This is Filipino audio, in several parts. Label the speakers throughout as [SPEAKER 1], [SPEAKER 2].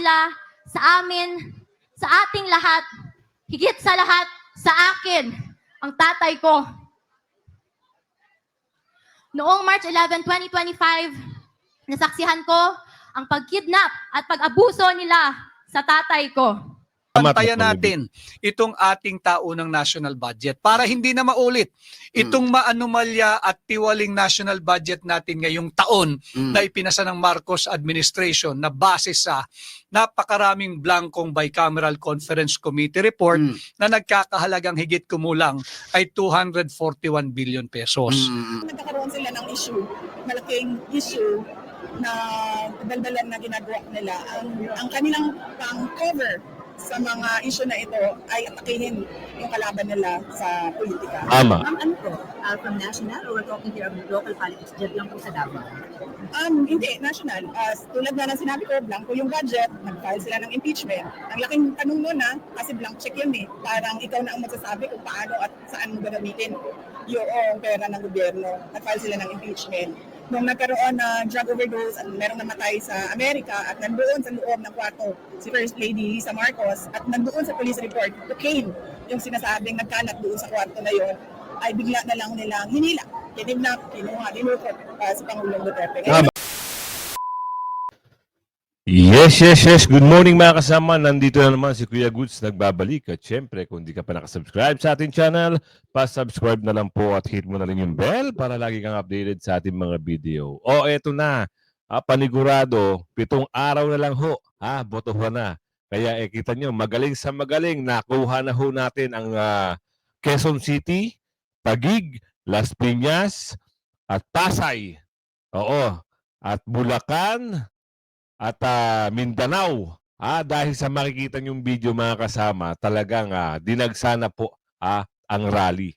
[SPEAKER 1] nila sa amin, sa ating lahat, higit sa lahat, sa akin, ang tatay ko. Noong March 11, 2025, nasaksihan ko ang pagkidnap at pag-abuso nila sa tatay ko.
[SPEAKER 2] Bantayan natin itong ating taunang national budget para hindi na maulit itong maanumalya at tiwaling national budget natin ngayong taon na ipinasa ng Marcos administration na base sa napakaraming blankong bicameral conference committee report na nagkakahalagang higit kumulang ay 241 billion pesos.
[SPEAKER 3] Nagkakaroon sila ng issue, malaking issue na daldalan na ginagawa nila. Ang kanilang pang-cover sa mga issue na ito ay atakihin yung kalaban nila sa politika.
[SPEAKER 4] Tama.
[SPEAKER 5] Ano po? From national or we're talking here of local politics, dyan lang po sa Davao?
[SPEAKER 3] Hindi, national. Tulad na ng sinabi ko, blanco yung budget, nag-file sila ng impeachment. Ang laking tanong nun kasi blank check yun Parang ikaw na ang magsasabi kung paano at saan mo gagamitin yung pera ng gobyerno. Nag-file sila ng impeachment. Nung nagkaroon na drug overdose at merong namatay sa Amerika at nandoon sa loob ng kwarto si First Lady Lisa Marcos at nandoon sa police report, cocaine yung sinasabing nagkalat doon sa kwarto na yon, ay bigla na lang nilang hinila, kinidnap, kinuha, dinukot si Pangulong Duterte.
[SPEAKER 4] Yes. Good morning mga kasama. Nandito na naman si Kuya Goods nagbabalik. At syempre, kung di ka pa nakasubscribe sa ating channel, pa-subscribe na lang po at hit mo na rin yung bell para lagi kang updated sa ating mga video. Eto na. Panigurado, 7 araw na lang ho. Botohan na. Kaya kita nyo, magaling sa magaling. Nakuha na ho natin ang Quezon City, Taguig, Las Piñas, at Pasay. At Bulacan, at Mindanao. Dahil sa makikita nyong video mga kasama, talagang dinagsana po ang rally.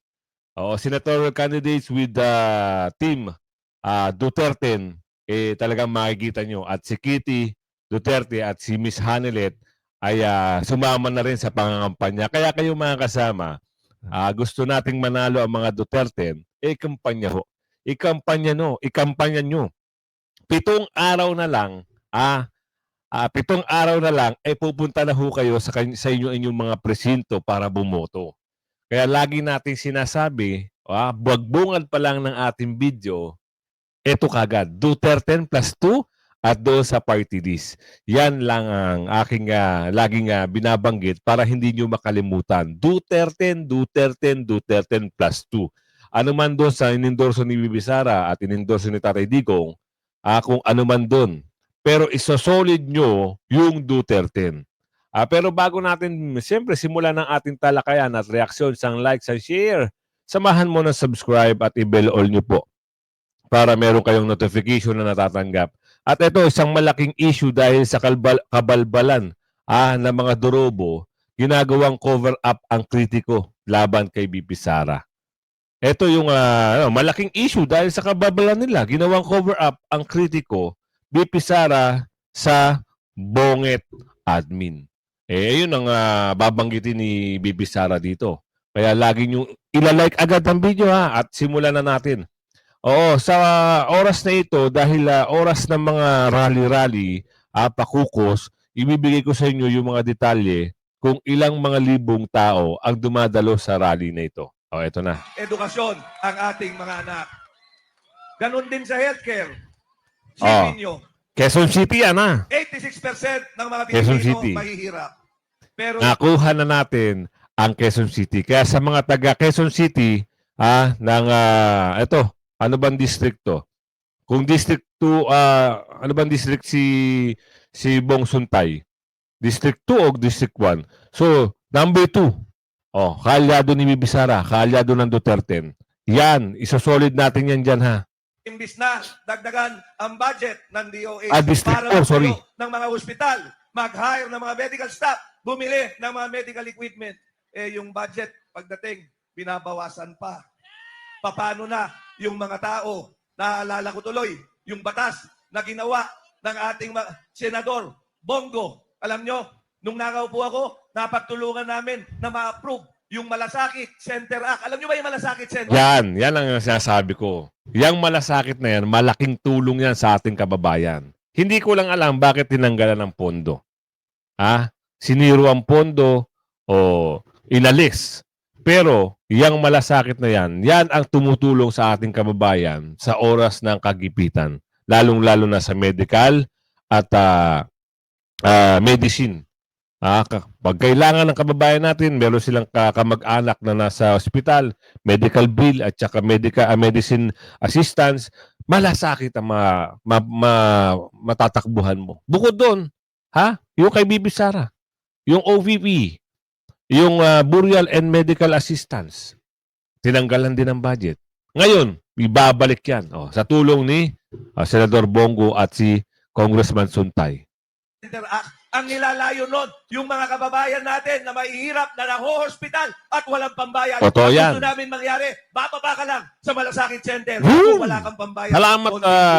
[SPEAKER 4] Senatorial candidates with team Duterte, talagang makikita nyo. At si Kitty Duterte at si Miss Hanelet ay sumama na rin sa pangangampanya. Kaya kayo mga kasama, gusto nating manalo ang mga Duterte, kampanya ho. Ikampanya nyo. 7 araw na lang, 7 araw na lang, pupunta na ho kayo sa inyong mga presinto para bumoto. Kaya lagi natin sinasabi, buwagbungan pa lang ng ating video, eto kagad, Duterte plus 2 at doon sa party list. Yan lang ang aking laging binabanggit para hindi nyo makalimutan. Duterte plus 2. Ano man doon sa inendorso ni Bibi Sara at inendorso ni Tatay Digong, kung ano man doon. Pero isosolid nyo yung Duterte. Pero bago natin, siyempre, simulan ng ating talakayan at reaksyon, sang like, sang share, samahan mo ng subscribe at i-bell all nyo po para meron kayong notification na natatanggap. At ito, isang malaking issue dahil sa kabalbalan ng mga dorobo, ginagawang cover-up ang kritiko laban kay BP Sara. Ito yung malaking issue dahil sa kabalbalan nila, ginawang cover-up ang kritiko BP Sara sa Bonget Admin. Yun ang babanggitin ni BP Sara dito. Kaya lagi nyo ilalike agad ang video at simulan na natin. Sa oras na ito, dahil oras ng mga rally-rally, pakukos, ibibigay ko sa inyo yung mga detalye kung ilang mga libong tao ang dumadalo sa rally na ito. Ito na.
[SPEAKER 6] Edukasyon ang ating mga anak. Ganon din sa healthcare. Sipin nyo,
[SPEAKER 4] Quezon City
[SPEAKER 6] 86% ng mga
[SPEAKER 4] Quezon
[SPEAKER 6] Pilipino
[SPEAKER 4] City.
[SPEAKER 6] mahihirap. Pero
[SPEAKER 4] Nakuha na natin ang Quezon City. Kaya sa mga taga Quezon City, ito, ano bang distrito? Kung district 2, ano bang district si Bong Suntay? District 2 o District 1? So, number 2. Kaalyado ni Bibi Sara, kaalyado ng Duterte. Yan, isosolid natin yan dyan
[SPEAKER 6] imbis na dagdagan ang budget ng DOH
[SPEAKER 4] District
[SPEAKER 6] para
[SPEAKER 4] 4, sorry.
[SPEAKER 6] ng mga ospital, mag-hire ng mga medical staff, bumili ng mga medical equipment, yung budget pagdating, binabawasan pa. Paano na yung mga tao, naalala ko tuloy, yung batas na ginawa ng ating senador, Bongo. Alam nyo, nung nakaupo ako, napagtulungan namin na ma-approve yung Malasakit Center Act. Alam nyo ba yung Malasakit Center?
[SPEAKER 4] Yan ang sinasabi ko. Yang malasakit na yan, malaking tulong yan sa ating kababayan. Hindi ko lang alam bakit tinanggalan ng pondo. siniro ang pondo o inalis. Pero yang malasakit na yan ang tumutulong sa ating kababayan sa oras ng kagipitan. Lalong-lalo na sa medical at medicine. Pag kailangan ng kababayan natin, meron silang kamag-anak na nasa ospital, medical bill at saka medicine assistance, malasakit ang matatakbuhan mo. Bukod doon, yung kay Bibi Sara, yung OVP, yung burial and medical assistance, tinanggalan din ng budget. Ngayon, ibabalik yan sa tulong ni Senador Bongo at si Congressman Suntay.
[SPEAKER 6] Ang nilalayo nun, yung mga kababayan natin na mahihirap na naho-hospital at walang pambayad.
[SPEAKER 4] Totoo yan.
[SPEAKER 6] Ang gusto namin mangyari, bababa ka lang sa Malasakit Center.
[SPEAKER 4] Woo!
[SPEAKER 6] Kung wala kang pambayad.
[SPEAKER 4] Salamat,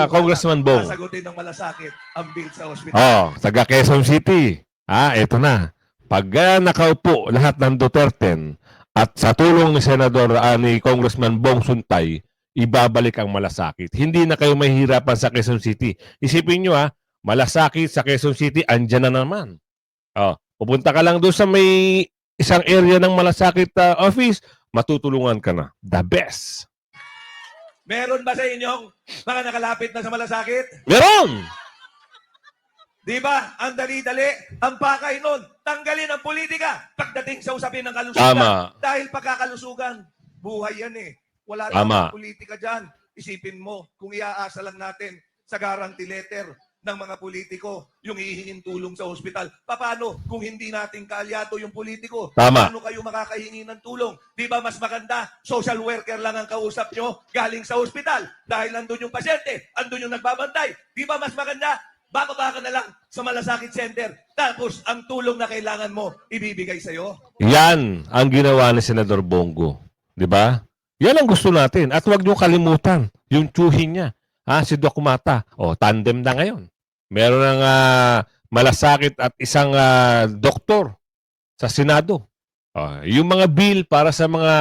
[SPEAKER 4] Congressman Bong.
[SPEAKER 6] Sasagutin ng malasakit ang bill sa hospital.
[SPEAKER 4] Taga Quezon City. Ito na. Pag nakaupo lahat ng Duterte at sa tulong ni Senador ni Congressman Bong Suntay, ibabalik ang malasakit. Hindi na kayo mahihirapan sa Quezon City. Isipin nyo malasakit sa Quezon City, andyan na naman. Pupunta ka lang doon sa may isang area ng malasakit office, matutulungan ka na. The best.
[SPEAKER 6] Meron ba sa inyong mga nakalapit na sa malasakit?
[SPEAKER 4] Meron!
[SPEAKER 6] Di ba? Ang dali-dali, ang pakay nun, tanggalin ang politika pagdating sa usapin ng kalusugan.
[SPEAKER 4] Tama.
[SPEAKER 6] Dahil pagkakalusugan, buhay yan Wala
[SPEAKER 4] Tama.
[SPEAKER 6] namang politika dyan. Isipin mo, kung iaasa lang natin sa guarantee letter ng mga politiko, yung hihingin tulong sa ospital. Paano kung hindi natin kaalyado yung politiko?
[SPEAKER 4] Tama.
[SPEAKER 6] Paano kayo makakahingi ng tulong? Di ba mas maganda, social worker lang ang kausap nyo galing sa ospital? Dahil nandun yung pasyente, andun yung nagbabantay. Di ba mas maganda, bababa ka na lang sa Malasakit Center, tapos ang tulong na kailangan mo, ibibigay sa'yo?
[SPEAKER 4] Yan ang ginawa ni Senador Bongo. Di ba? Yan ang gusto natin. At huwag niyo kalimutan yung tsuhin niya. Si Doc Mata. Tandem na ngayon. Meron ng malasakit at isang doktor sa Senado. Yung mga bill para sa mga...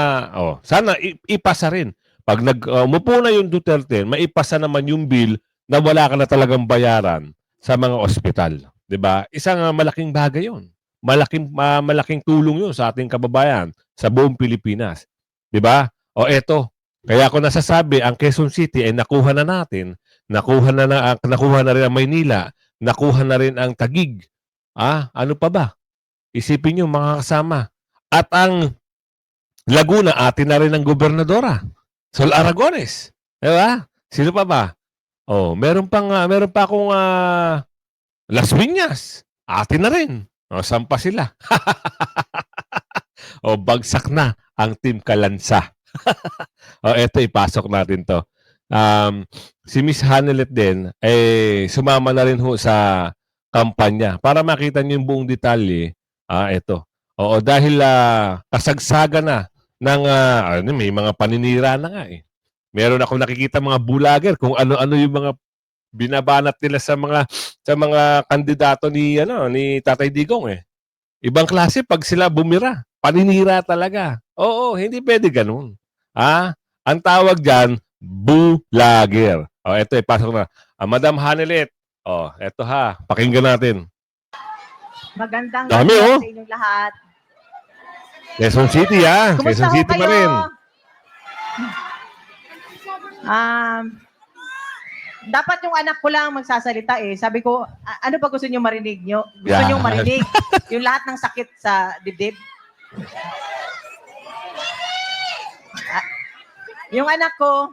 [SPEAKER 4] sana ipasa rin. Pag umupo na yung Duterte, maipasa naman yung bill na wala ka na talagang bayaran sa mga ospital. Diba? Isang malaking bagay yun. Malaking tulong yun sa ating kababayan sa buong Pilipinas. Diba? Eto. Kaya ako nasasabi, ang Quezon City ay nakuha na natin. Nakuha na rin ang Maynila. Nakuha na rin ang Taguig. Ano pa ba? Isipin nyo mga kasama. At ang Laguna, atin na rin ang gobernadora. Sol Aragones. Diba? Sino pa ba? Meron pa akong Las Piñas. Atin na rin. Saan pa sila? Bagsak na ang Team Kalansa. Eto, ipasok natin to. Si Miss Hanelet din, sumama na rin ho sa kampanya. Para makita niyo yung buong detalye, eto. Dahil kasagsaga na ng, may mga paninira na nga Meron ako nakikita mga bulager kung ano-ano yung mga binabanat nila sa mga kandidato ni Tatay Digong Ibang klase pag sila bumira. Paninira talaga. Hindi pwede ganun. Ang tawag diyan, bulager. Ito pasok na. Madam Hanelet. Eto pakinggan natin.
[SPEAKER 5] Magandang
[SPEAKER 4] Dami,
[SPEAKER 5] gabi sa inyong lahat.
[SPEAKER 4] Quezon City
[SPEAKER 5] Kumusta
[SPEAKER 4] Quezon
[SPEAKER 5] ho
[SPEAKER 4] City pa
[SPEAKER 5] kayo?
[SPEAKER 4] rin.
[SPEAKER 5] Dapat yung anak ko lang magsasalita Sabi ko, ano ba gusto niyo marinig nyo? Gusto
[SPEAKER 4] Yan.
[SPEAKER 5] niyo marinig yung lahat ng sakit sa dibdib? Yung anak ko,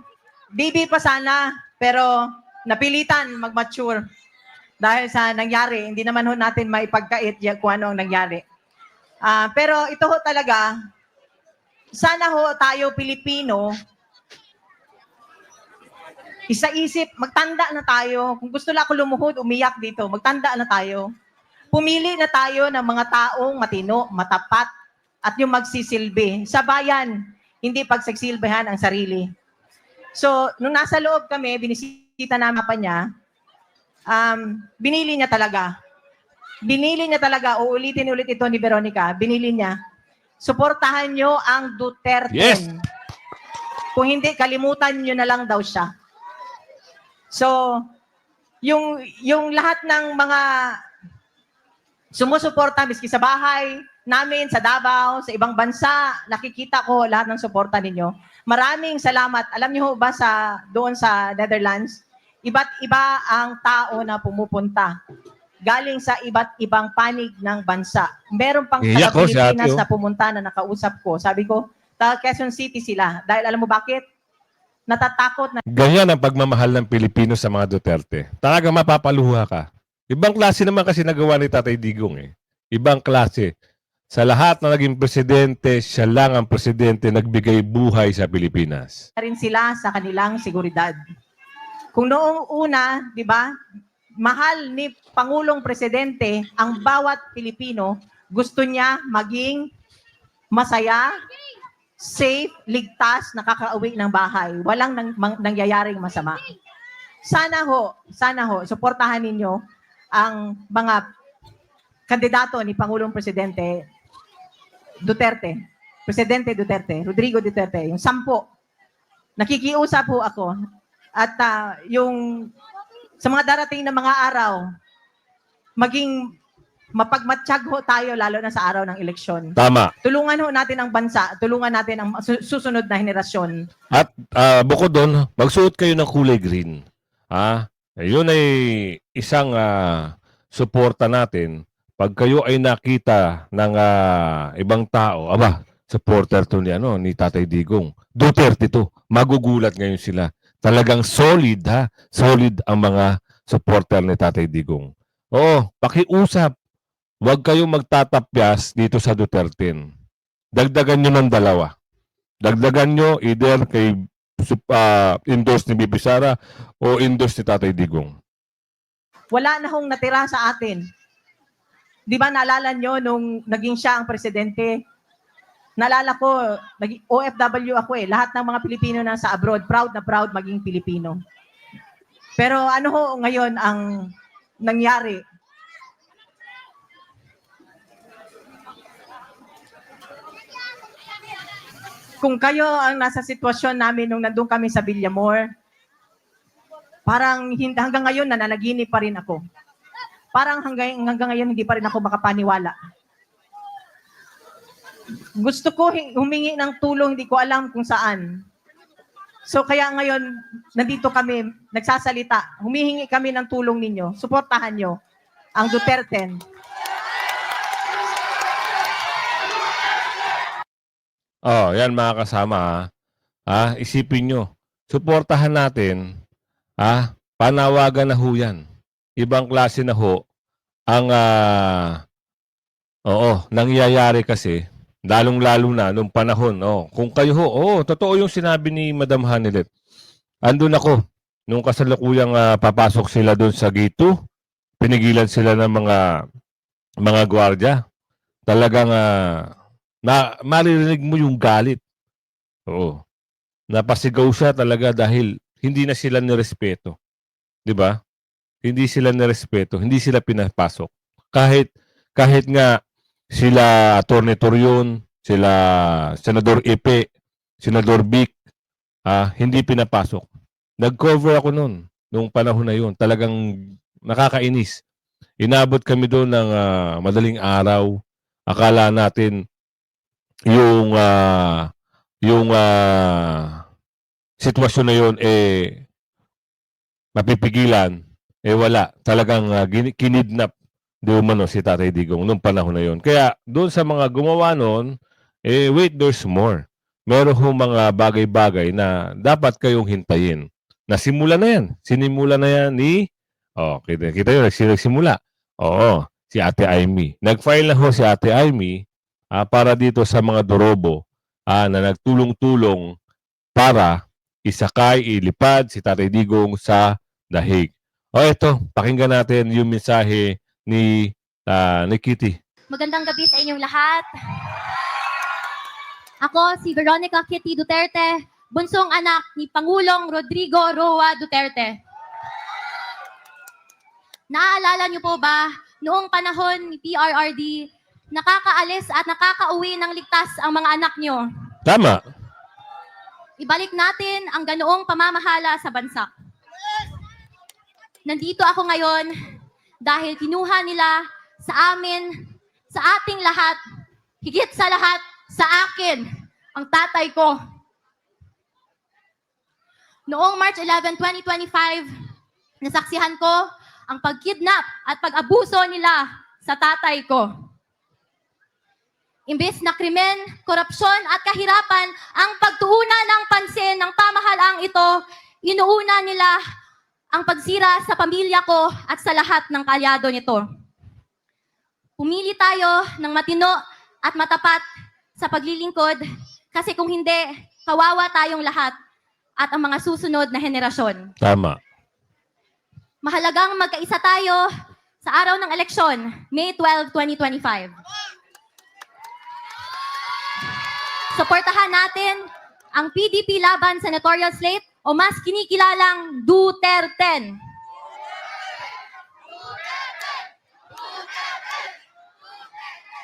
[SPEAKER 5] baby pa sana, pero napilitan mag-mature. Dahil sa nangyari, hindi naman ho natin maipagkait kung ano ang nangyari. Pero ito ho talaga, sana ho tayo Pilipino, isa-isip, magtanda na tayo. Kung gusto lang ako lumuhod, umiyak dito, magtanda na tayo. Pumili na tayo ng mga taong matino, matapat, at yung magsisilbi sa bayan, hindi pagsasilbihan ang sarili. So, nung nasa loob kami, binisita namin pa niya, binili niya talaga. Binili niya talaga, uulitin ulit ito ni Veronica, binili niya. Suportahan niyo ang Duterte.
[SPEAKER 4] Yes.
[SPEAKER 5] Kung hindi, kalimutan niyo na lang daw siya. So, yung lahat ng mga sumusuporta miski sa bahay namin, sa Davao, sa ibang bansa. Nakikita ko lahat ng suporta ninyo. Maraming salamat. Alam niyo ho ba doon sa Netherlands, iba't iba ang tao na pumupunta galing sa iba't ibang panig ng bansa. Meron pang
[SPEAKER 4] Iyak ko si ate,
[SPEAKER 5] taga-Pilipinas
[SPEAKER 4] oh.
[SPEAKER 5] na pumunta na nakausap ko. Sabi ko, taga Quezon City sila. Dahil alam mo bakit? Natatakot na
[SPEAKER 4] Ganyan ang pagmamahal ng Pilipino sa mga Duterte. Talagang mapapaluha ka. Ibang klase naman kasi nagawa ni Tatay Digong eh. Ibang klase. Sa lahat na naging presidente, siya lang ang presidente nagbigay buhay sa Pilipinas.
[SPEAKER 5] rin sila sa kanilang seguridad. Kung noong una, di ba, mahal ni Pangulong Presidente ang bawat Pilipino, gusto niya maging masaya, safe, ligtas, nakakauwi ng bahay. Walang nangyayaring masama. Sana ho, suportahan ninyo ang mga kandidato ni Pangulong Presidente Duterte, Presidente Duterte, Rodrigo Duterte, yung 10. Nakikiusap po ako. At yung sa mga darating na mga araw, maging mapagmatsyag ho tayo lalo na sa araw ng eleksyon.
[SPEAKER 4] Tama.
[SPEAKER 5] Tulungan ho natin ang bansa, tulungan natin ang susunod na henerasyon.
[SPEAKER 4] At bukod doon, magsuot kayo ng kulay green. Yun ay isang suporta natin. Pag kayo ay nakita ng ibang tao, supporter to ni Tatay Digong. Duterte to. Magugulat ngayon sila. Talagang solid solid ang mga supporter ni Tatay Digong. Oo, pakiusap. Huwag kayong magtatapyas dito sa Duterte. Dagdagan nyo ng 2. Dagdagan nyo either kay endorse ni Bibi Sara o endorse ni Tatay Digong.
[SPEAKER 5] Wala na hong natira sa atin. Di ba naalala nyo nung naging siya ang presidente? Naalala ko, OFW ako eh. Lahat ng mga Pilipino na sa abroad, proud na proud maging Pilipino. Pero ano ho ngayon ang nangyari? Kung kayo ang nasa sitwasyon namin nung nandun kami sa Villamor, parang hanggang ngayon nananaginip pa rin ako. Parang hanggang ngayon hindi pa rin ako makapaniwala. Gusto ko humingi ng tulong, hindi ko alam kung saan. So kaya ngayon, nandito kami, nagsasalita. Humihingi kami ng tulong ninyo. Suportahan nyo ang Duterte.
[SPEAKER 4] Yan mga kasama. Isipin nyo. Suportahan natin. Panawagan na ho yan. Ibang klase na ho ang nangyayari kasi. Lalong-lalo na nung panahon. Kung kayo totoo yung sinabi ni Madam Hanilet. Andun ako. Nung kasalukuyang papasok sila doon sa gate 2, pinigilan sila ng mga gwardiya. Talagang maririnig mo yung galit. Oo. Napasigaw siya talaga dahil hindi na sila nirespeto. 'Di ba? Hindi sila nirespeto, hindi sila pinapasok. Kahit nga sila Atty. Torion, sila Senador Epe, Senador Vic, hindi pinapasok. Nag-cover ako nung panahon na yun. Talagang nakakainis. Inabot kami doon ng madaling araw. Akala natin yung sitwasyon na yun mapipigilan. Wala. Talagang kinidnap di umano si Tatay Digong nung panahon na yun. Kaya doon sa mga gumawa noon, wait, there's more. Meron hong mga bagay-bagay na dapat kayong hintayin. Nasimula na yan. Sinimula na yan kita yun, nagsimula. Oo, si Ate Amy. Nag-file na ho si Ate Amy para dito sa mga dorobo na nagtulong-tulong para isakay, ilipad si Tatay Digong sa dahig. Ito, pakinggan natin yung mensahe ni Kitty.
[SPEAKER 1] Magandang gabi sa inyong lahat. Ako si Veronica Kitty Duterte, bunsong anak ni Pangulong Rodrigo Roa Duterte. Naaalala niyo po ba, noong panahon ni PRRD, nakakaalis at nakakauwi ng ligtas ang mga anak niyo?
[SPEAKER 4] Tama.
[SPEAKER 1] Ibalik natin ang ganoong pamamahala sa bansa. Nandito ako ngayon dahil kinuha nila sa amin, sa ating lahat, higit sa lahat, sa akin, ang tatay ko. Noong March 11, 2025, nasaksihan ko ang pagkidnap at pag-abuso nila sa tatay ko. Imbes na krimen, korupsyon at kahirapan ang pagtuunan ng pansin ng pamahalaang ito, inuuna nila ang pagsira sa pamilya ko at sa lahat ng kalyado nito. Pumili tayo ng matino at matapat sa paglilingkod kasi kung hindi, kawawa tayong lahat at ang mga susunod na henerasyon.
[SPEAKER 4] Tama.
[SPEAKER 1] Mahalagang magkaisa tayo sa araw ng eleksyon, May 12, 2025. Suportahan natin ang PDP laban senatorial slate o mas kinikilalang Duterte.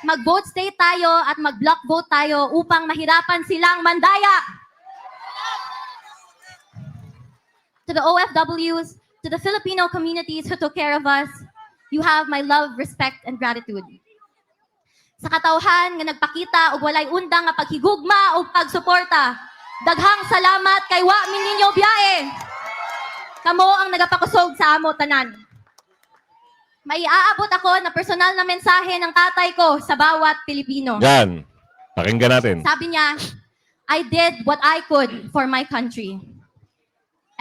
[SPEAKER 1] Mag-vote state tayo at mag-block vote tayo upang mahirapan silang mandaya. To the OFWs, to the Filipino communities who took care of us, you have my love, respect, and gratitude. Sa katawhan nga nagpakita og walay undang nga paghigugma o pagsuporta, daghang salamat kay wa min ninyo biyae. Kamo ang nagapakusog sa amo tanan. Maiaabot ako na personal na mensahe ng tatay ko sa bawat Pilipino.
[SPEAKER 4] Yan. Pakinggan natin.
[SPEAKER 1] Sabi niya, I did what I could for my country.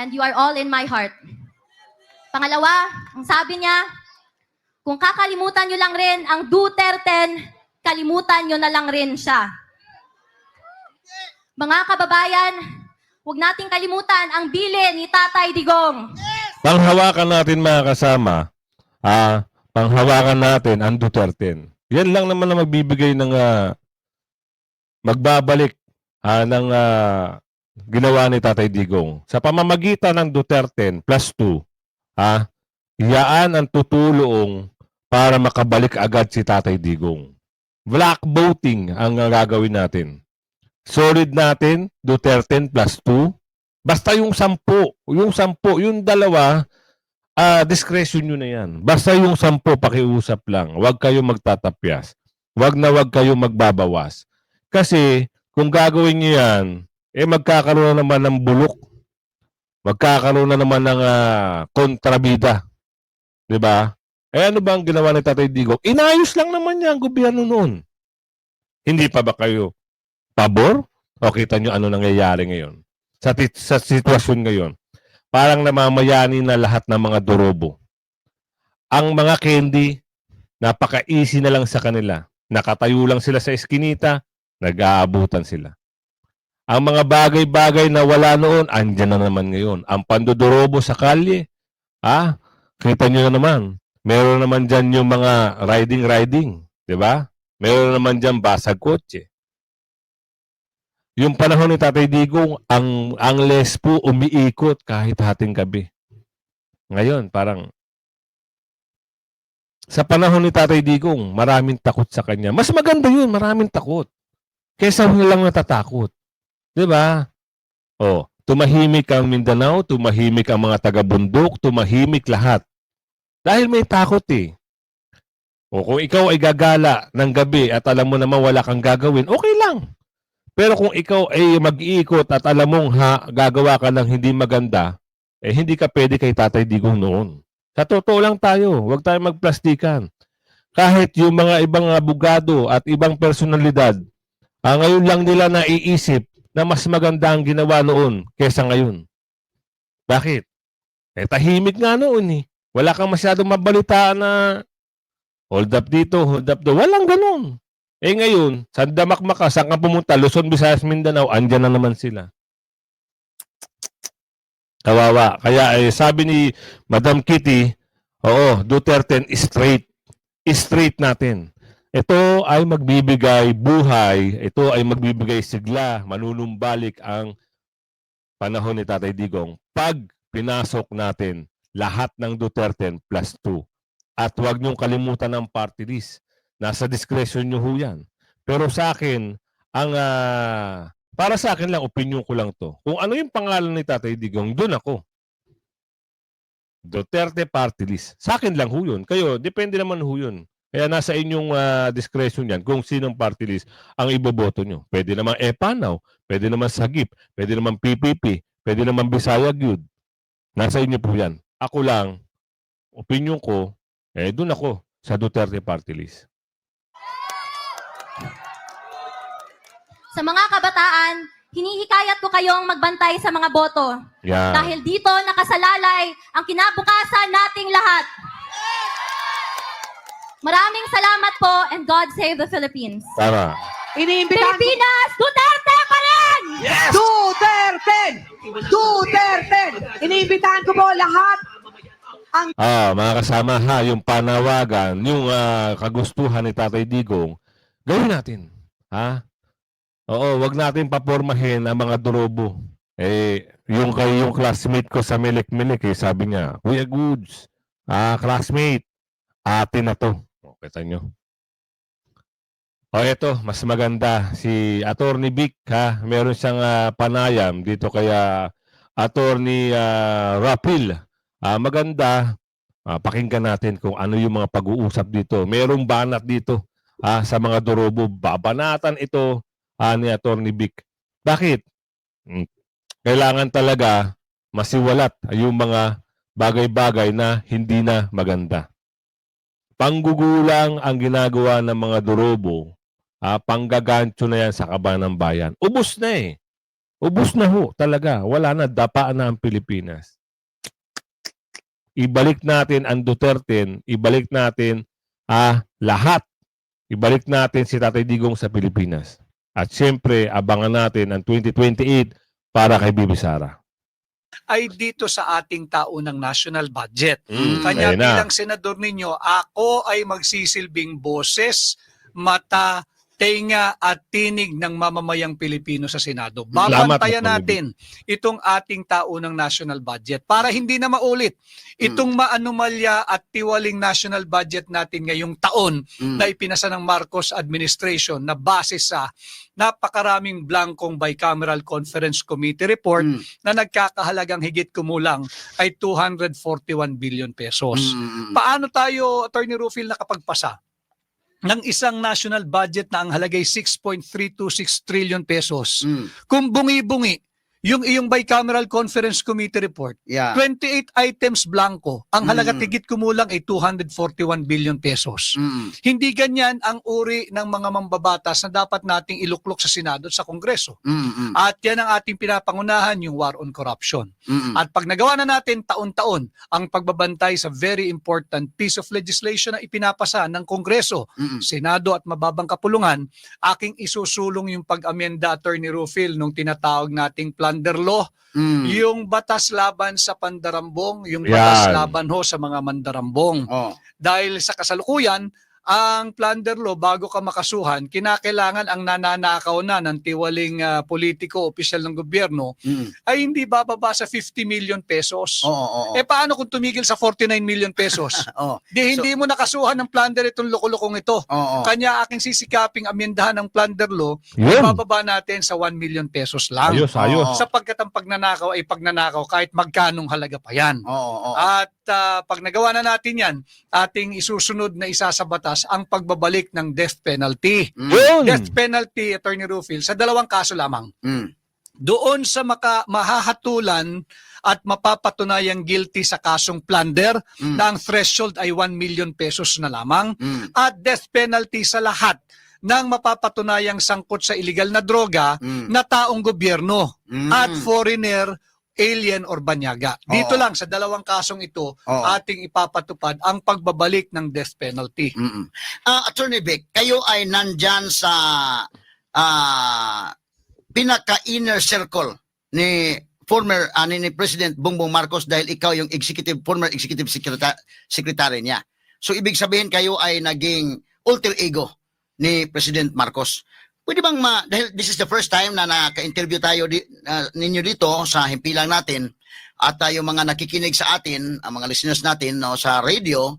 [SPEAKER 1] And you are all in my heart. Pangalawa, ang sabi niya, kung kakalimutan nyo lang rin ang Duterte, kalimutan nyo na lang rin siya. Mga kababayan, huwag nating kalimutan ang bilin ni Tatay Digong.
[SPEAKER 4] Panghawakan natin mga kasama, panghawakan natin ang Duterte. Yan lang naman na magbibigay ng magbabalik ng ginawa ni Tatay Digong. Sa pamamagitan ng Duterte plus 2, yaan ang tutulong para makabalik agad si Tatay Digong. Black voting ang gagawin natin. Solid natin, Duterte plus 2. Basta yung 10, yung dalawa, discretion nyo na yan. Basta yung 10, pakiusap lang. Huwag kayo magtatapyas. Huwag kayo magbabawas. Kasi, kung gagawin nyo yan, magkakaroon na naman ng bulok. Magkakaroon na naman ng kontrabida. Diba? Ano ba ang ginawa ni Tatay Digong? Inayos lang naman niya ang gobyerno noon. Hindi pa ba kayo pabor? O kita nyo ano nangyayari ngayon? Sa sitwasyon ngayon. Parang namamayani na lahat ng mga dorobo. Ang mga candy, napaka-easy na lang sa kanila. Nakatayo lang sila sa eskinita, nag-aabutan sila. Ang mga bagay-bagay na wala noon, andyan na naman ngayon. Ang pandodorobo sa kalye, kita nyo na naman. Meron naman dyan yung mga riding, di ba? Meron naman dyan basag kotse. Yung panahon ni Tatay Digong, ang lespo umiikot kahit hating gabi. Ngayon, parang sa panahon ni Tatay Digong, maraming takot sa kanya. Mas maganda yun, maraming takot. Kesa lang natatakot. Di ba? Tumahimik ang Mindanao, tumahimik ang mga taga-bundok, tumahimik lahat. Dahil may takot eh. Kung ikaw ay gagala ng gabi at alam mo naman wala kang gagawin, okay lang. Pero kung ikaw ay mag-iikot at alam mong gagawa ka ng hindi maganda, hindi ka pwede kay Tatay Digong noon. Sa totoo lang tayo, huwag tayo magplastikan. Kahit yung mga ibang abogado at ibang personalidad, ngayon lang nila naiisip na mas maganda ang ginawa noon kesa ngayon. Bakit? Tahimik nga noon eh. Wala kang masyadong mabalitaan na hold up dito, hold up doon. Walang ganun. Ngayon, sa damakmak ka, saan ka pumunta? Luzon, Visayas, Mindanao, andyan na naman sila. Kawawa. Kaya sabi ni Madam Kitty, Duterte, straight. Straight natin. Ito ay magbibigay buhay, ito ay magbibigay sigla, manunumbalik ang panahon ni Tatay Digong pag pinasok natin lahat ng Duterte plus 2. At huwag niyong kalimutan ang party list. Nasa discretion niyo ho yan. Pero sa akin, para sa akin lang, opinion ko lang to. Kung ano yung pangalan ni Tatay Digong, doon ako. Duterte party list. Sa akin lang ho yun. Kayo, depende naman ho yun. Kaya nasa inyong discretion yan kung sinong party list ang iboboto nyo. Pwede naman EPANAW, pwede naman SAGIP, pwede naman PPP, pwede naman Bisaya Gyud. Nasa inyo po yan. Ako lang, opinion ko, doon ako sa Duterte party list.
[SPEAKER 1] Sa mga kabataan, hinihikayat ko kayong magbantay sa mga boto.
[SPEAKER 4] Yan.
[SPEAKER 1] Dahil dito nakasalalay ang kinabukasan nating lahat. Maraming salamat po and God save the Philippines.
[SPEAKER 4] Tama.
[SPEAKER 5] Iniimbitahan ko,
[SPEAKER 1] Pilipinas, Duterte pa rin!
[SPEAKER 5] Duterte! Duterte! Iniimbitahan ko po lahat
[SPEAKER 4] Mga kasama ha, yung panawagan, yung kagustuhan ni Tatay Digong, gawin natin. Ha? Oo, wag natin papormahin ang mga durobo. Yung classmate ko sa Milik-Milik, sabi niya, Kuya Goods, classmate, atin na to. O, kita nyo. O, eto, mas maganda. Si Attorney Vic, ha, meron siyang panayam dito kaya Attorney Rapil. Maganda, pakinggan natin kung ano yung mga pag-uusap dito. Merong banat dito sa mga durobo. Babanatan ito ni Attorney Vic. Bakit? Kailangan talaga masiwalat yung mga bagay-bagay na hindi na maganda. Panggugulang ang ginagawa ng mga durobo, panggagancho na yan sa kaban ng bayan. Ubus na eh. Ubus na ho talaga. Wala na, dapaan na ang Pilipinas. Ibalik natin ang Duterte, ibalik natin lahat. Ibalik natin si Tatay Digong sa Pilipinas. At siyempre, abangan natin ang 2028 para kay Bibi Sara.
[SPEAKER 2] Ay dito sa ating taunang national budget.
[SPEAKER 4] Mm,
[SPEAKER 2] Kanya
[SPEAKER 4] ayun na.
[SPEAKER 2] bilang senador ninyo, ako ay magsisilbing boses, mata, tenga at tinig ng mamamayang Pilipino sa Senado. Babantayan
[SPEAKER 4] Salamat,
[SPEAKER 2] natin itong ating taunang national budget para hindi na maulit itong maanumalya at tiwaling national budget natin ngayong taon na ipinasa ng Marcos administration na base sa napakaraming blankong bicameral conference committee report na nagkakahalagang higit kumulang ay 241 billion pesos. Paano tayo, Attorney Rufil, nakapagpasa ng isang national budget na ang halagay 6.326 trillion pesos? Kung bungi-bungi yung iyong bicameral conference committee report, 28 items blanco, ang halaga tigit kumulang ay 241 billion pesos. Hindi ganyan ang uri ng mga mambabatas na dapat nating iluklok sa Senado at sa Kongreso. At yan ang ating pinapangunahan, yung war on corruption. At pag nagawa na natin taon-taon ang pagbabantay sa very important piece of legislation na ipinapasa ng Kongreso, Senado at mababang kapulungan, aking isusulong yung pag-amenda, Attorney Rufil, nung tinatawag nating plunder law, yung batas laban sa pandarambong, yung batas
[SPEAKER 4] Yan.
[SPEAKER 2] laban ho sa mga mandarambong. Dahil sa kasalukuyan, ang plunder law, bago ka makasuhan, kinakailangan ang nananakaw na ng tiwaling politiko, opisyal ng gobyerno, ay hindi bababa sa 50 million pesos. Paano kung tumigil sa 49 million pesos? Hindi mo nakasuhan ng plunder itong loko-lokong ito. Kanya aking sisikaping amyendahan ng plunder law,
[SPEAKER 4] Yun.
[SPEAKER 2] bababa natin sa 1 million pesos lang.
[SPEAKER 4] Ayos.
[SPEAKER 2] Sapagkat ang pagnanakaw ay pagnanakaw kahit magkanong halaga pa yan. At pag nagawa na natin yan, ating isusunod na isa sa batas ang pagbabalik ng death penalty.
[SPEAKER 4] Yun.
[SPEAKER 2] Death penalty, Attorney Rufil, sa dalawang kaso lamang. Doon sa mahahatulan at mapapatunayang guilty sa kasong plunder na ang threshold ay 1 million pesos na lamang, at death penalty sa lahat ng mapapatunayang sangkot sa illegal na droga na taong gobyerno at foreigner, alien or banyaga. Dito lang sa dalawang kasong ito, ating ipapatupad ang pagbabalik ng death penalty.
[SPEAKER 7] Attorney Vic, kayo ay nandyan sa pinaka-inner circle ni former ni President Bongbong Marcos dahil ikaw yung former executive secretary niya. So ibig sabihin kayo ay naging alter ego ni President Marcos. Pwede bang dahil this is the first time na naka-interview tayo ninyo dito sa himpilang natin at yung mga nakikinig sa atin, ang mga listeners natin sa radio,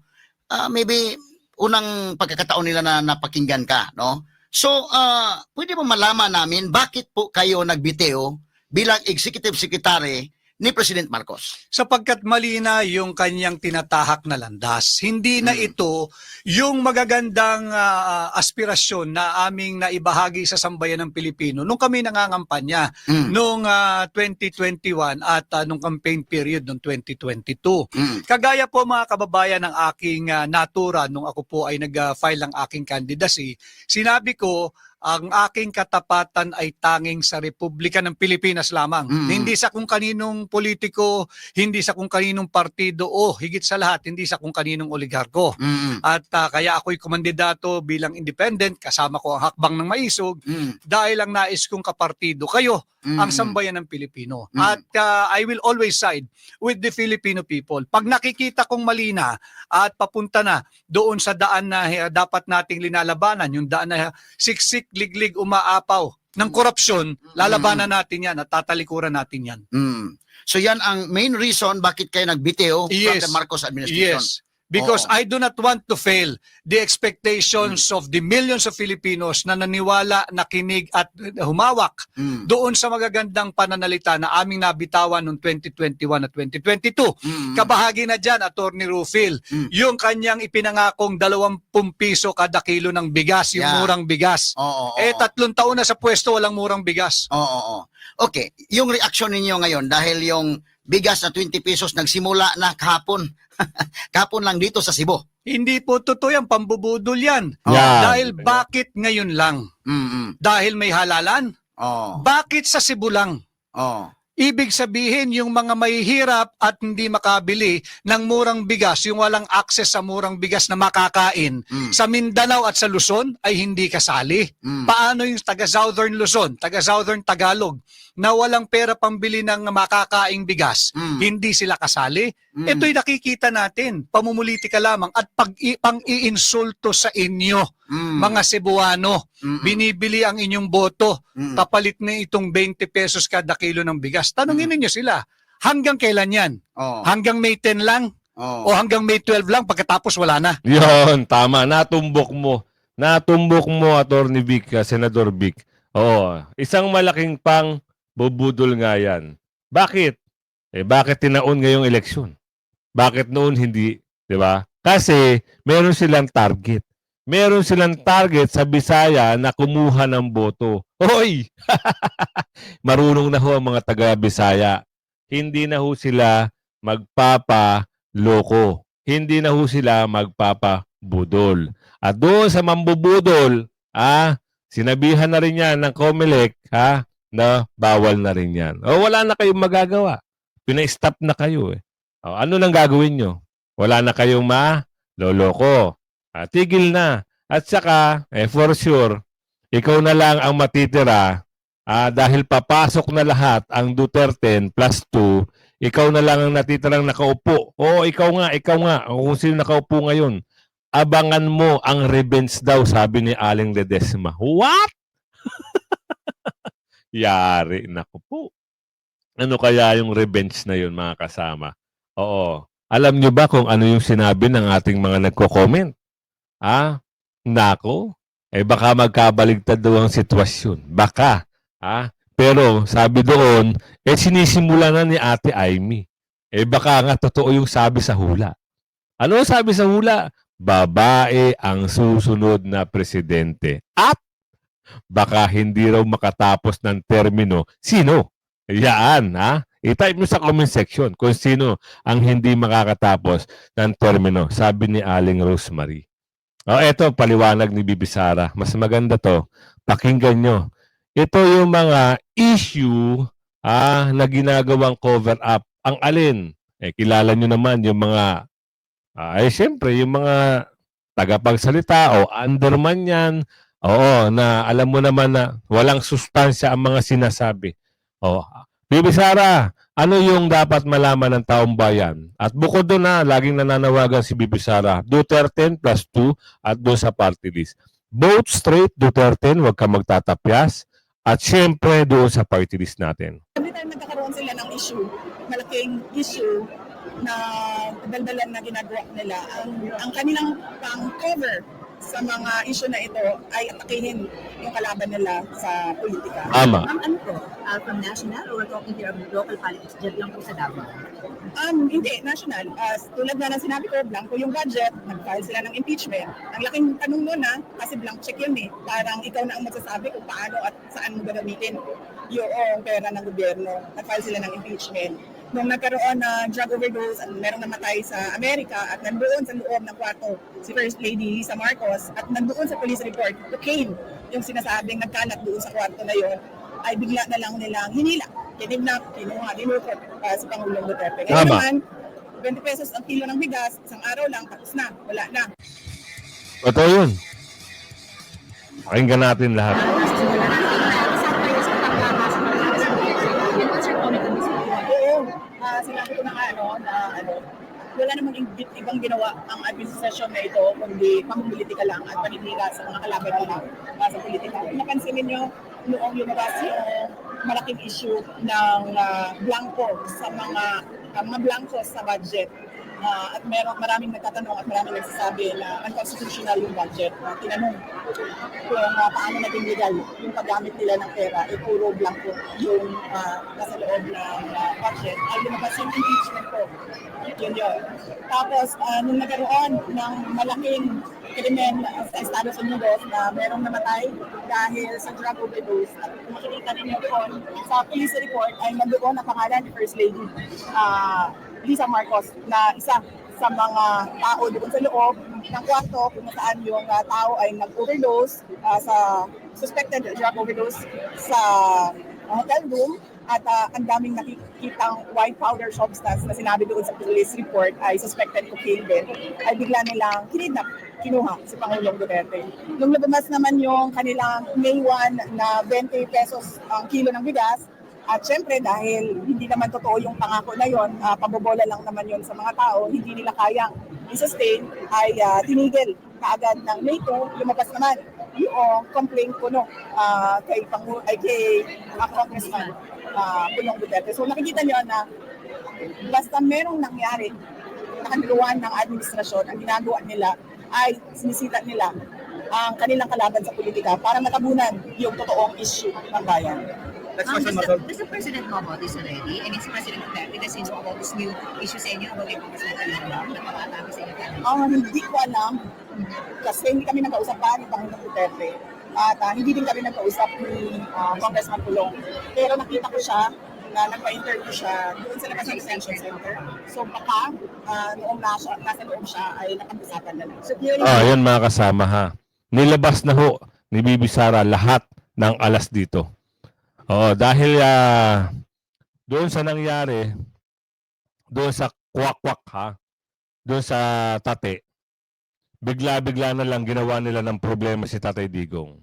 [SPEAKER 7] maybe unang pagkakataon nila na napakinggan ka, no? So, pwede ba malaman namin bakit po kayo nagbiteo bilang executive secretary ni President Marcos?
[SPEAKER 2] Sapagkat mali na yung kanyang tinatahak na landas. Hindi na ito yung magagandang aspirasyon na aming naibahagi sa sambayan ng Pilipino nung kami nangangampanya noong 2021 at nung campaign period noong 2022. Kagaya po mga kababayan ng aking natura nung ako po ay nag-file ng aking candidacy, sinabi ko ang aking katapatan ay tanging sa Republika ng Pilipinas lamang. Hindi sa kung kaninong politiko, hindi sa kung kaninong partido, o higit sa lahat, hindi sa kung kaninong oligarko. At kaya ako'y kumandidato bilang independent, kasama ko ang hakbang ng maisog, dahil ang nais kong kapartido kayo, ang sambayan ng Pilipino. At I will always side with the Filipino people. Pag nakikita kong mali na at papunta na doon sa daan na dapat nating linalabanan, yung daan na siksik, liglig, umaapaw ng korupsyon, lalabanan natin yan at tatalikuran natin yan.
[SPEAKER 7] So yan ang main reason bakit kayo nagbitiw from
[SPEAKER 2] Yes.
[SPEAKER 7] the Marcos administration.
[SPEAKER 2] Yes. Because
[SPEAKER 7] Oo.
[SPEAKER 2] I do not want to fail the expectations of the millions of Filipinos na naniwala, nakinig at humawak doon sa magagandang pananalita na aming nabitawan noong 2021 at 2022. Kabahagi na dyan, Attorney Rufil, yung kanyang ipinangakong 20 piso kada kilo ng bigas, yung
[SPEAKER 7] Yeah.
[SPEAKER 2] murang bigas.
[SPEAKER 7] Oo.
[SPEAKER 2] 3 taon na sa pwesto, walang murang bigas.
[SPEAKER 7] Oo. Okay, yung reaction ninyo ngayon dahil yung bigas na 20 pesos nagsimula na kahapon. Kahapon lang dito sa Cebu.
[SPEAKER 2] Hindi po totoo yan, pambubudol yan.
[SPEAKER 4] Yan.
[SPEAKER 2] Dahil bakit ngayon lang? Dahil may halalan?
[SPEAKER 7] Oh.
[SPEAKER 2] Bakit sa Cebu lang?
[SPEAKER 7] Oh.
[SPEAKER 2] Ibig sabihin, yung mga mahihirap at hindi makabili ng murang bigas, yung walang access sa murang bigas na makakain, sa Mindanao at sa Luzon ay hindi kasali. Paano yung taga-Southern Luzon, taga-Southern Tagalog, na walang pera pambili ng makakaing bigas, hindi sila kasali? Ito'y nakikita natin, pamumulitika lamang at pang-iinsulto sa inyo, mga Cebuano. Binibili ang inyong boto, kapalit na itong 20 pesos kada kilo ng bigas. Tanungin ninyo sila, hanggang kailan yan?
[SPEAKER 7] Oh.
[SPEAKER 2] Hanggang May 10 lang?
[SPEAKER 7] Oh.
[SPEAKER 2] O hanggang May 12 lang pagkatapos wala na?
[SPEAKER 4] Yon, tama. Natumbok mo. Natumbok mo, Attorney Vic, Senador Vic. Oo, isang malaking pang bubudol nga yan. Bakit? Bakit tinaon ngayong eleksyon? Bakit noon hindi? Di ba? Kasi meron silang target. Meron silang target sa Bisaya na kumuha ng boto. Hoy! Marunong na ho ang mga taga-Bisaya. Hindi na ho sila magpapaloko. Hindi na ho sila magpapabudol. At doon sa mambubudol, sinabihan na rin yan ng COMELEC, na bawal na rin yan. O wala na kayong magagawa. Pina-stop na kayo eh. O, ano nang gagawin nyo? Wala na kayong maloloko. Tigil na. At saka, for sure, ikaw na lang ang matitira dahil papasok na lahat ang Duterte plus 2, ikaw na lang ang natitirang nakaupo. O, ikaw nga. O, kung sino nakaupo ngayon, abangan mo ang revenge daw, sabi ni Aling Ledesma. What? Yari. Naku po. Ano kaya yung revenge na yun, mga kasama? Oo. Alam nyo ba kung ano yung sinabi ng ating mga nagko-comment? Nako. Baka magkabaligtad daw ang sitwasyon. Baka. Pero sabi doon, sinisimula na ni Ate Aimee. Baka nga totoo yung sabi sa hula. Ano sabi sa hula? Babae ang susunod na presidente. At baka hindi raw makatapos ng termino. Sino? Yan, I-type mo sa comment section kung sino ang hindi makakatapos ng termino. Sabi ni Aling Rosemary. Eto, paliwanag ni Bibi Sara. Mas maganda to. Pakinggan nyo. Ito yung mga issue na ginagawang cover-up. Ang alin? Kilala nyo naman yung mga, siyempre, yung mga tagapagsalita o underman yan. Oo, na alam mo naman na walang sustansya ang mga sinasabi. Bibi Sara, ano yung dapat malaman ng taong bayan? At bukod doon laging nananawagan si Bibi Sara, Duterte plus 2 at doon sa party list. Vote straight Duterte, huwag ka magtatapyas. At syempre doon sa party list natin.
[SPEAKER 3] Every time nagkakaroon sila ng issue, malaking issue na daldalan na ginagawa nila, ang kanilang pang-cover sa mga issue na ito ay atakihin yung kalaban nila sa politika.
[SPEAKER 4] Tama.
[SPEAKER 8] Ma'am, ano po? From national or we're talking here of local politics, dyan lang po sa Davao?
[SPEAKER 3] Hindi, national. Tulad na ng sinabi ko, blanco yung budget, nag-file sila ng impeachment. Ang laking tanong nun kasi blank check yun eh. Parang ikaw na ang magsasabi kung paano at saan mo gagamitin yung pera ng gobyerno. Nag-file sila ng impeachment. Nung nagkaroon na drug overdose at merong namatay sa Amerika at nandoon sa loob ng kwarto si First Lady Lisa Marcos at nandoon sa police report, cocaine yung sinasabing nagkalat doon sa kwarto na yon, ay bigla na lang nilang hinila, kinidnap, kinuha, dinukot si Pangulong Duterte. Ngayon
[SPEAKER 4] Tama.
[SPEAKER 3] naman, 20 pesos ang kilo ng bigas, isang araw lang, tapos na, wala na.
[SPEAKER 4] Totoo yun. Pakinggan natin lahat.
[SPEAKER 3] Oo, sinabi ko na nga, wala namang ibang ginawa ang administrasyon na ito, kundi pamumulitika lang at paninira sa mga kalaban nila sa politika. Kung napansin ninyo, noong lumabas yung malaking issue ng blanco sa mga blanco sa budget. At maraming nagtatanong at maraming nagsasabi na unconstitutional yung budget. Tinanong kung paano naging legal yung paggamit nila ng pera, puro blanco yung nasa loob ng budget. Ay lumabas yung impeachment ko. Yun. Tapos, nung nagkaroon ng malaking krimen sa Estados Unidos na merong namatay dahil sa drug overdose, at kung makikita ninyo doon, sa police report ay nandoon ang pangalan ni First Lady Lisa Marcos na isa sa mga tao doon sa loob ng kwarto kung saan yung tao ay nag-overdose sa suspected drug overdose sa hotel room at ang daming nakikitang white powder substance na sinabi doon sa police report ay suspected cocaine din, ay bigla nilang kinidnap, kinuha si Pangulong Duterte. Nung lumabas naman yung kanilang May 1 na 20 pesos ang kilo ng bigas, at syempre dahil hindi naman totoo yung pangako na yon, pabobola lang naman yon sa mga tao, hindi nila kayang i-sustain, ay tinigil kaagad ng May 2, lumabas naman yung complaint ko kay Congressman Pulong Duterte. So nakikita niyo na basta merong nangyari na kanuluan ng administrasyon, ang ginagawa nila ay sinisita nila ang kanilang kalaban sa politika para matabunan yung totoong issue ng bayan.
[SPEAKER 8] Does the President know about this already? I mean, si President Duterte, does he know about this new issue sa inyo about yung Congressman Talibang na pang-atake sa inyo?
[SPEAKER 3] Hindi ko alam kasi hindi kami nagkausap pa ni Pangulong Duterte at hindi din kami nagkausap ni Congressman Pulong. Pero nakita ko siya na nagpa-interview siya doon sa labas ng detention center. So baka noong nasa loob siya ay nakapag-usapan na lang. So,
[SPEAKER 4] Yan mga kasama ha. Nilabas na ho ni Bibi Sara lahat ng alas dito. Dahil doon sa nangyari, doon sa kwak-kwak ha, doon sa tate, bigla-bigla na lang ginawa nila ng problema si Tatay Digong.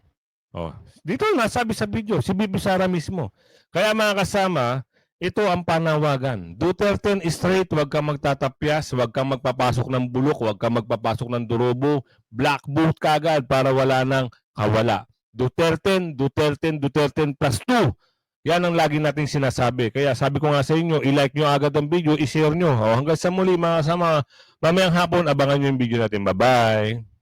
[SPEAKER 4] Dito nasabi sa video, si Bibi Sara mismo. Kaya mga kasama, ito ang panawagan. Duterte straight, huwag kang magtatapyas, huwag kang magpapasok ng bulok, huwag kang magpapasok ng durobo, black boot kagad para wala nang kawala. Duterte plus 2. Yan ang lagi nating sinasabi. Kaya sabi ko nga sa inyo, i-like nyo agad ang video, i-share nyo. Hanggang sa muli mga kasama, mamayang hapon, abangan nyo yung video natin. Bye-bye!